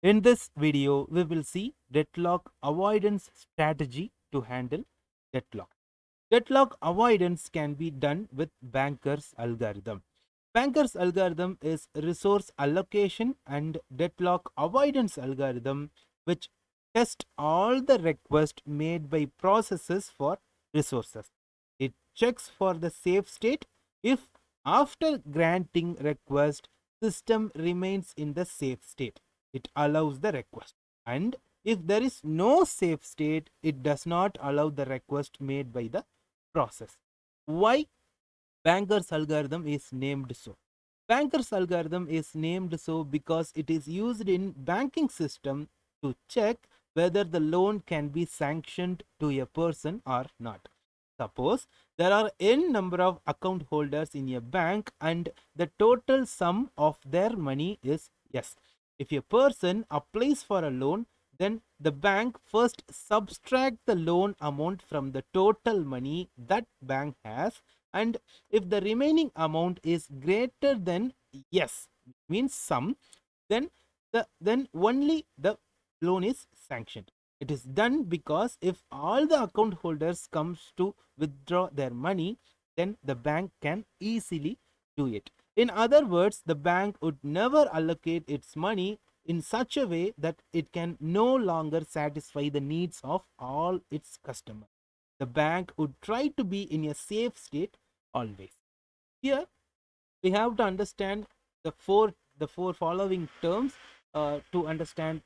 In this video, we will see deadlock avoidance strategy to handle deadlock. Deadlock avoidance can be done with Banker's algorithm. Banker's algorithm is resource allocation and deadlock avoidance algorithm, which test all the requests made by processes for resources. It checks for the safe state if after granting request system remains in the safe state. It allows the request, and if there is no safe state, it does not allow the request made by the process. Why Banker's algorithm is named so? Banker's algorithm is named so because it is used in banking system to check whether the loan can be sanctioned to a person or not. Suppose there are n number of account holders in a bank and the total sum of their money is S. If a person applies for a loan, then the bank first subtract the loan amount from the total money that bank has, and if the remaining amount is greater than S, means sum, then only the loan is sanctioned. It is done because if all the account holders comes to withdraw their money, then the bank can easily do it. In other words, the bank would never allocate its money in such a way that it can no longer satisfy the needs of all its customers. The bank would try to be in a safe state always. Here we have to understand the four following terms to understand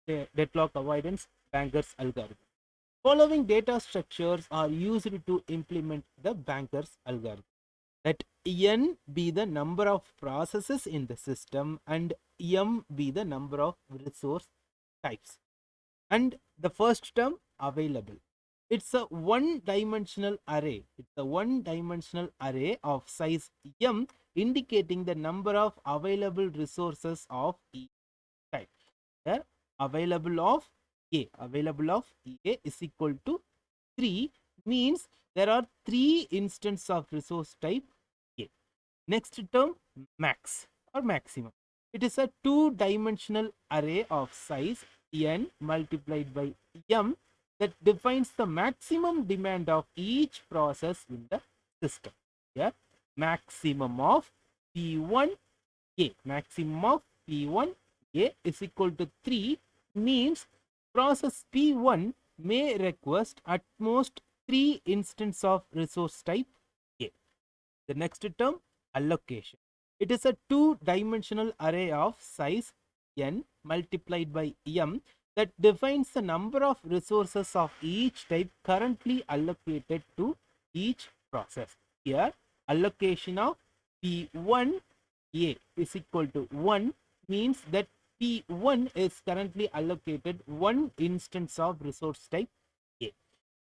the deadlock avoidance Banker's algorithm. Following data structures are used to implement the Banker's algorithm. Let n be the number of processes in the system and m be the number of resource types. And the first term, available. It's a one-dimensional array. It's a one-dimensional array of size m, indicating the number of available resources of each type. Here, available of A is equal to 3, means there are 3 instances of resource type A. Next term, max or maximum. It is a two-dimensional array of size n multiplied by m that defines the maximum demand of each process in the system. Here, maximum of P1 A, maximum of P1 A is equal to 3, means process P1 may request at most 3 instances of resource type A. The next term, allocation. It is a two-dimensional array of size n multiplied by m that defines the number of resources of each type currently allocated to each process. Here, allocation of P1 A is equal to 1, means that P1 is currently allocated one instance of resource type A.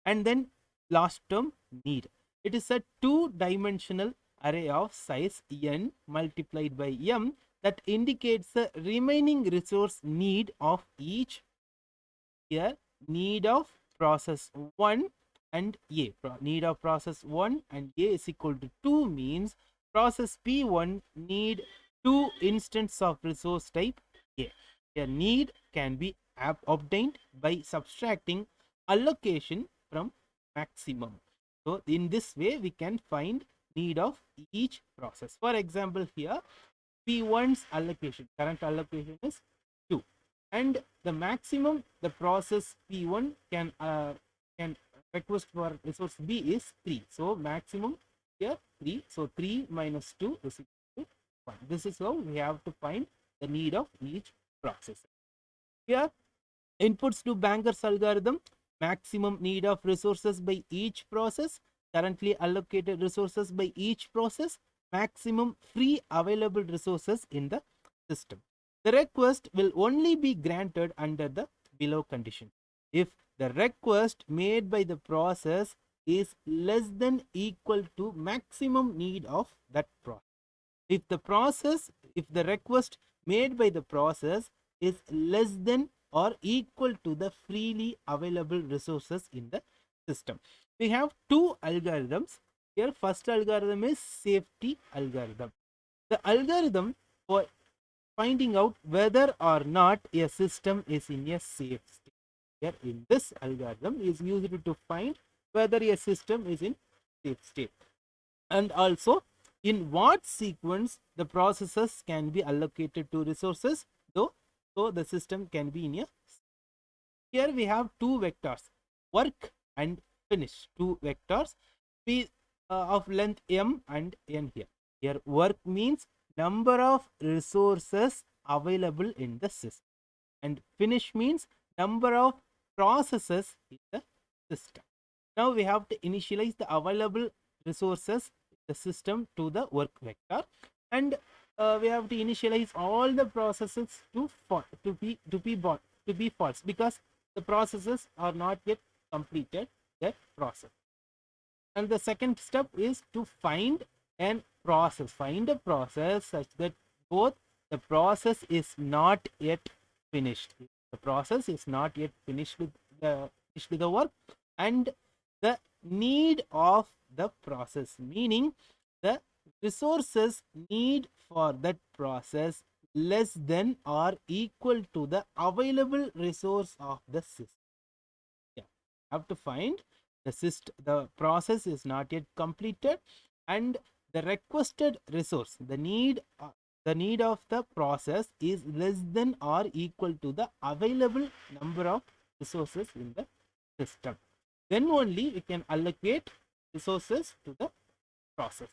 And then last term, need. It is a two-dimensional array of size n multiplied by m that indicates the remaining resource need of each. Here, need of process 1 and A. Need of process 1 and A is equal to 2, means process P1 need 2 instances of resource type A. A need can be obtained by subtracting allocation from maximum. So in this way we can find need of each process. For example, here P1's allocation, current allocation is 2, and the maximum the process P1 can request for resource B is 3. So maximum here 3. So 3 minus 2 is equal to 1. This is how we have to find the need of each process. Here, inputs to Banker's algorithm: maximum need of resources by each process, currently allocated resources by each process, maximum free available resources in the system. The request will only be granted under the below condition: if the request made by the process is less than equal to maximum need of that process. If the request made by the process is less than or equal to the freely available resources in the system. We have two algorithms. Here, first algorithm is safety algorithm. The algorithm for finding out whether or not a system is in a safe state. Here in this algorithm is used to find whether a system is in safe state, and also in what sequence the processes can be allocated to resources, though so the system can be in a. Here we have two vectors, work and finish, two vectors p of length m and n. Here work means number of resources available in the system, and finish means number of processes in the system. Now we have to initialize the available resources in the system to the work vector, and we have to initialize all the processes to be false, because the processes are not yet completed their process. And the second step is to find a process such that both the process is not yet finished, the process is not yet finished with the work, and the need of the process, meaning the resources need for that process less than or equal to the available resource of the system. Yeah, have to find the process is not yet completed, and the requested resource, the need of the process is less than or equal to the available number of resources in the system. Then only we can allocate resources to the process.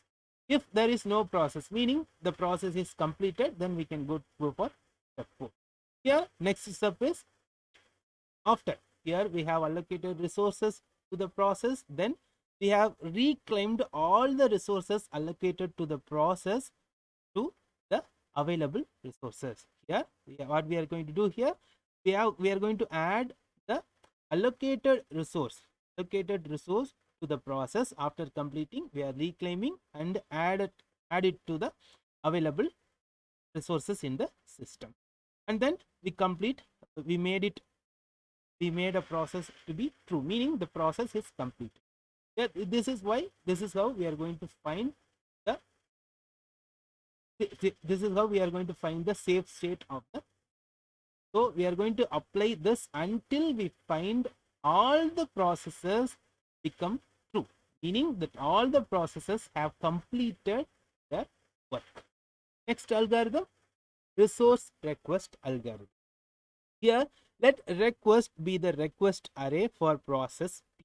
If there is no process, meaning the process is completed, then we can go for step 4. Here next step is after. Here we have allocated resources to the process, then we have reclaimed all the resources allocated to the process to the available resources. Here what we are going to do here, we are going to add the allocated resource to the process. After completing, we are reclaiming and add it to the available resources in the system, and then we made a process to be true, meaning the process is completed. This is how we are going to find the safe state of the. So we are going to apply this until we find all the processes become true, meaning that all the processes have completed their work. Next algorithm, resource request algorithm. Here let request be the request array for process P.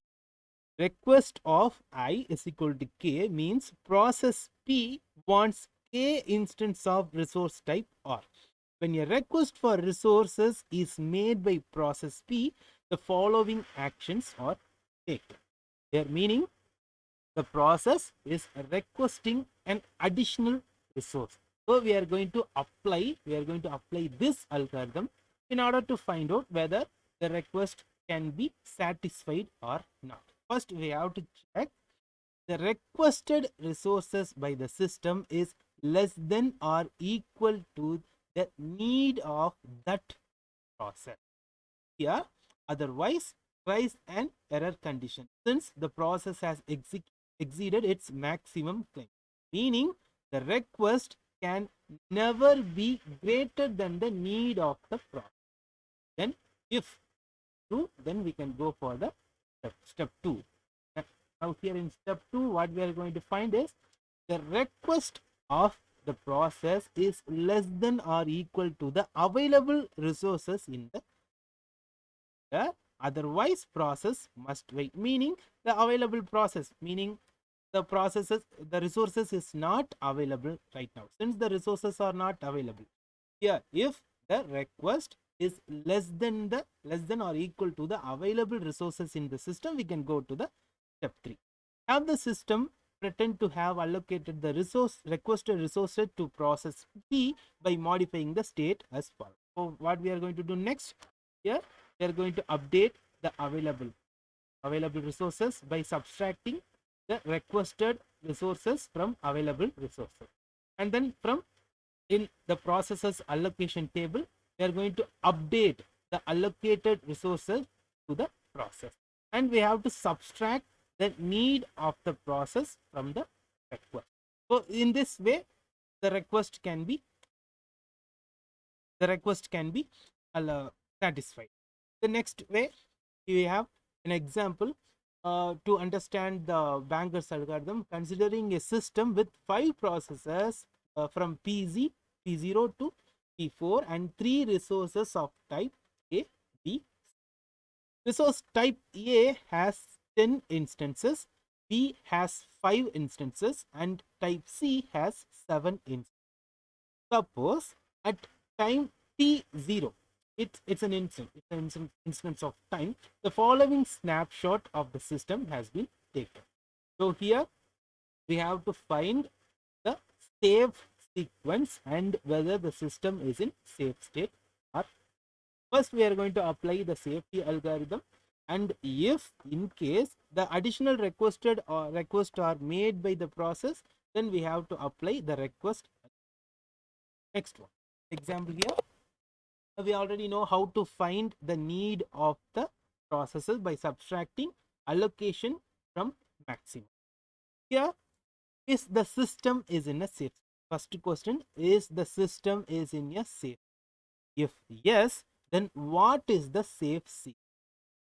Request of I is equal to k means process P wants k instance of resource type R. When a request for resources is made by process P, the following actions are taken. Their meaning, the process is requesting an additional resource. So we are going to apply this algorithm in order to find out whether the request can be satisfied or not. First we have to check the requested resources by the system is less than or equal to the need of that process. Here otherwise tries an error condition, since the process has exceeded its maximum claim, meaning the request can never be greater than the need of the process. Then if true, then we can go for the step 2. Now here in step 2, what we are going to find is the request of the process is less than or equal to the available resources in the otherwise process must wait, meaning the available process, meaning the resources is not available right now. Since the resources are not available here, if the request is less than or equal to the available resources in the system, we can go to the step 3. Have the system pretend to have allocated the requested resources to process P by modifying the state as follows. So what we are going to do next, here we are going to update the available resources by subtracting the requested resources from available resources, and then from in the processes allocation table, we are going to update the allocated resources to the process, and we have to subtract the need of the process from the request. So in this way the request can be the request can be satisfied. The next way, we have an example to understand the banker's algorithm. Considering a system with 5 processes from P0 to P4 and 3 resources of type A, B. Resource type A has 10 instances, B has 5 instances, and type C has 7 instances. Suppose at time t0, it's an instance of time, the following snapshot of the system has been taken. So here we have to find the safe sequence and whether the system is in safe state or. First, we are going to apply the safety algorithm, and if in case the additional requests are made by the process, then we have to apply the request. Next one, example here, we already know how to find the need of the processes by subtracting allocation from maximum. Here is the system is in a safe. First question, is the system is in a safe? If yes, then what is the safe sequence?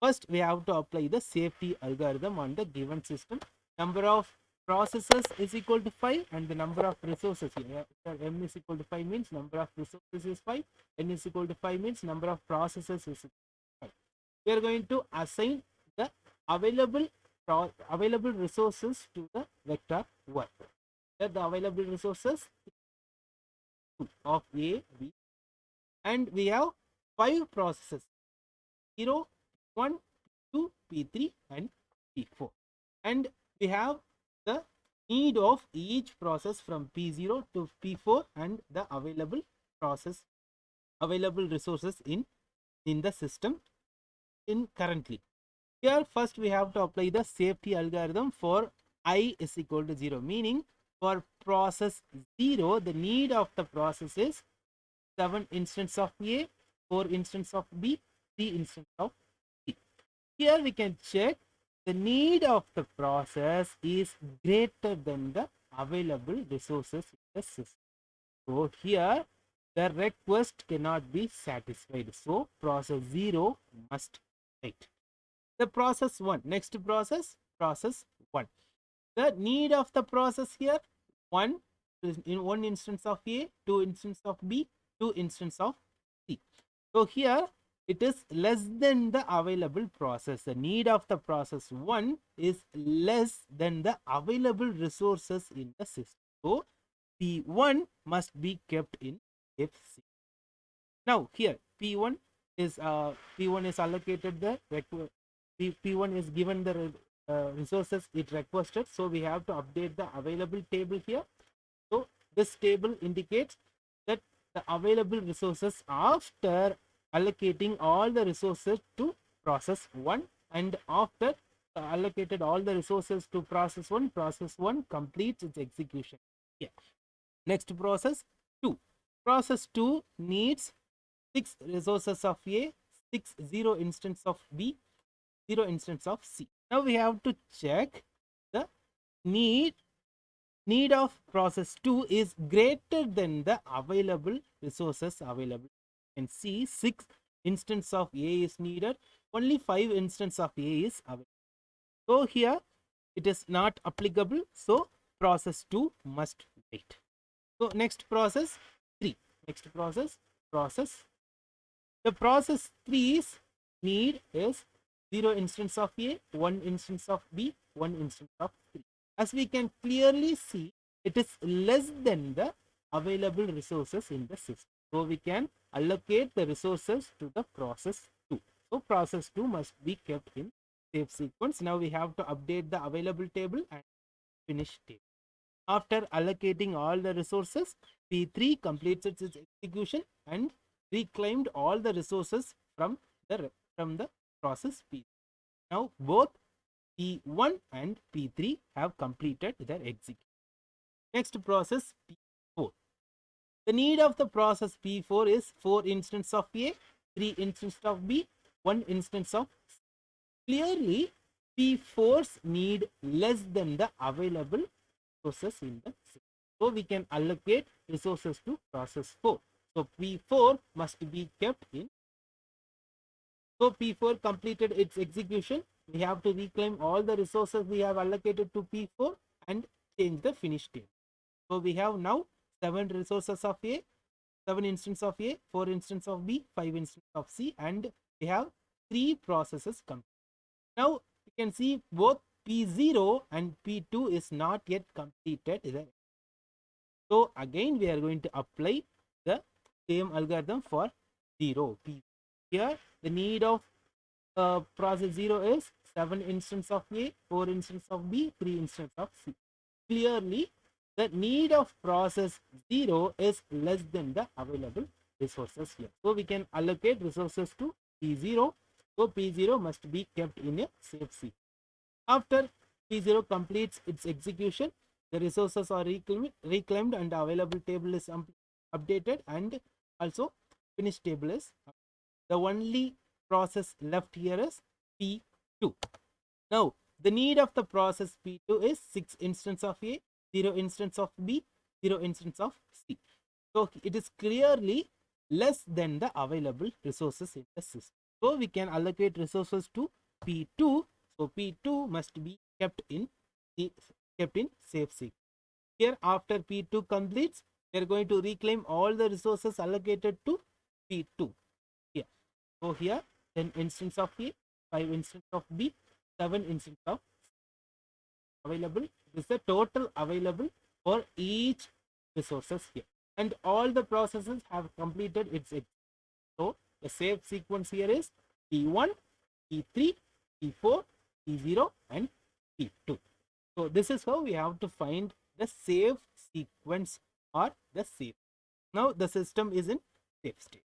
First, we have to apply the safety algorithm on the given system. Number of processes is equal to 5 and the number of resources here. M is equal to 5 means number of resources is 5. N is equal to 5 means number of processes is 5. We are going to assign the available resources to the vector 1. That the available resources of A, B, and we have 5 processes 0, 1, 2, P3 and P4, and we have the need of each process from P0 to P4 and the available resources in the system in currently. Here first we have to apply the safety algorithm for I is equal to 0, meaning for process 0 the need of the process is 7 instance of A, 4 instance of B, 3 instance of C. Here we can check the need of the process is greater than the available resources in the system. So here the request cannot be satisfied. So process 0 must wait. The process 1, next process 1. The need of the process here 1 is in 1 instance of A, 2 instance of B, 2 instance of C. So here it is less than the available process. The need of the process 1 is less than the available resources in the system. So P1 must be kept in FC. Now here P1 is allocated the P1 is given the resources it requested. So we have to update the available table here. So this table indicates that the available resources after allocating all the resources to process 1, and after allocated all the resources to process 1 completes its execution. Yeah. Next process 2. Process 2 needs 6 resources of A, 0 instance of B, 0 instance of C. Now we have to check the need of process 2 is greater than the available resources available. And see 6 instance of A is needed, only 5 instance of A is available. So here it is not applicable, so process 2 must wait. So next process 3. Next process the process 3's need is 0 instance of A, 1 instance of B, 1 instance of C. As we can clearly see, it is less than the available resources in the system. So we can allocate the resources to the process 2. So process 2 must be kept in safe sequence. Now we have to update the available table and finish table. After allocating all the resources, P3 completes its execution and reclaimed all the resources from the process P. Now both P1 and P3 have completed their execution. Next process P4. The need of the process P4 is 4 instance of A, 3 instance of B, 1 instance of C. Clearly, P4's need less than the available resources in the system. So we can allocate resources to process 4. So P4 must be kept in. So P4 completed its execution. We have to reclaim all the resources we have allocated to P4 and change the finish state. So we have now 7 resources of A, 7 instances of A, 4 instances of B, 5 instances of C, and we have 3 processes complete. Now you can see both P0 and P2 is not yet completed. So again we are going to apply the same algorithm for 0 P. Here the need of process 0 is 7 instances of A, 4 instances of B, 3 instances of C. Clearly the need of process 0 is less than the available resources here. So we can allocate resources to P0. So P0 must be kept in a safe sequence. After P0 completes its execution, the resources are reclaimed and the available table is updated, and also finish table is updated. The only process left here is P2. Now the need of the process P2 is 6 instance of A, 0 instance of B, 0 instance of C. So it is clearly less than the available resources in the system. So we can allocate resources to P2. So P2 must be kept in safe sequence. Here after P2 completes, we are going to reclaim all the resources allocated to P2. Here. So here 10 instance of A, 5 instance of B, 7 instance of available. This is the total available for each resources here. And all the processes have completed its execution. So the safe sequence here is P1, P3, P4, P0 and P2. So this is how we have to find the safe sequence or the safe. Now the system is in safe state.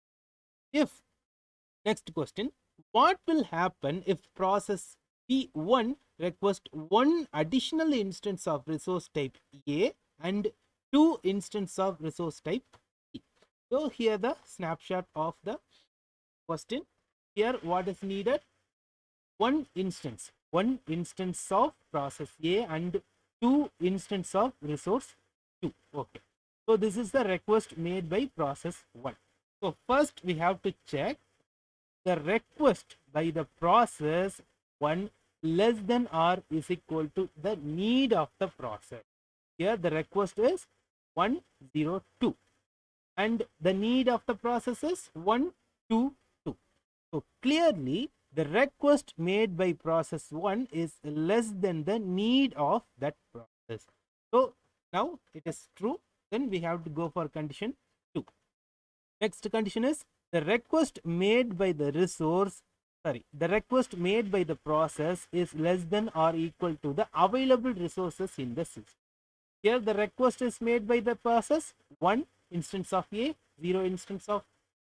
If Next question, what will happen if process P1 requests one additional instance of resource type A and 2 instances of resource type B? So here the snapshot of the question. Here what is needed? One instance of process A and 2 instances of resource 2. Okay. So this is the request made by process 1. So first we have to check the request by the process 1 less than or is equal to the need of the process. Here the request is 102 and the need of the process is 122. So clearly the request made by process 1 is less than the need of that process. So now it is true, then we have to go for condition 2. Next condition is the request made by the process is less than or equal to the available resources in the system. Here the request is made by the process 1 instance of A, 0 instance of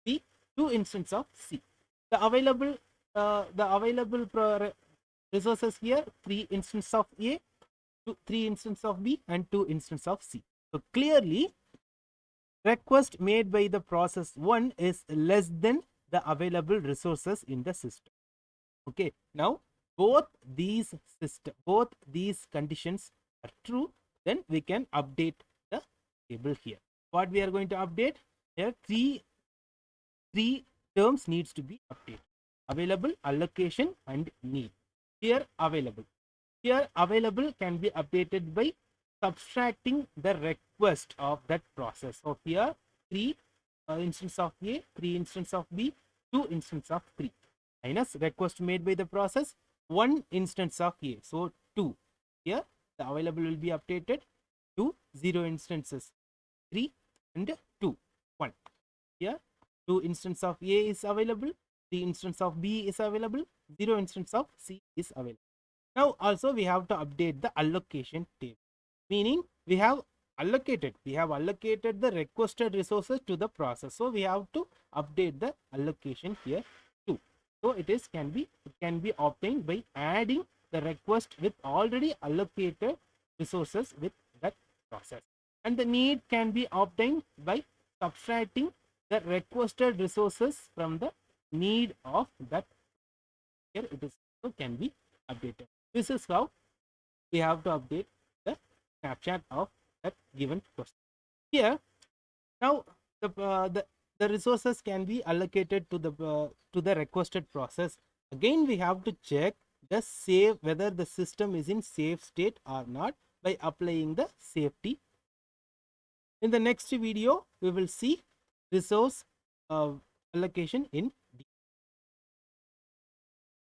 B, 2 instance of C. The available resources here 3 instance of A, 3 instance of B and 2 instance of C. So clearly request made by the process 1 is less than the available resources in the system. Okay, now both these conditions are true, then we can update the table here. What we are going to update here, three terms needs to be updated: available, allocation and need. Here available can be updated by subtracting the request of that process. So here 3 instance of A, 3 instance of B, 2 instance of 3 minus request made by the process 1 instance of A. So 2. Here the available will be updated to 0 instances 3 and 2 1. Here 2 instance of A is available, 3 instance of B is available, 0 instance of C is available. Now also we have to update the allocation table, meaning we have allocated the requested resources to the process. So we have to update the allocation here too. So it can be obtained by adding the request with already allocated resources with that process. And the need can be obtained by subtracting the requested resources from the need of that. Here it is also can be updated. This is how we have to update the snapshot of that given question. Here now the resources can be allocated to the requested process. Again, we have to check the save whether the system is in safe state or not by applying the safety. In the next video, we will see resource allocation in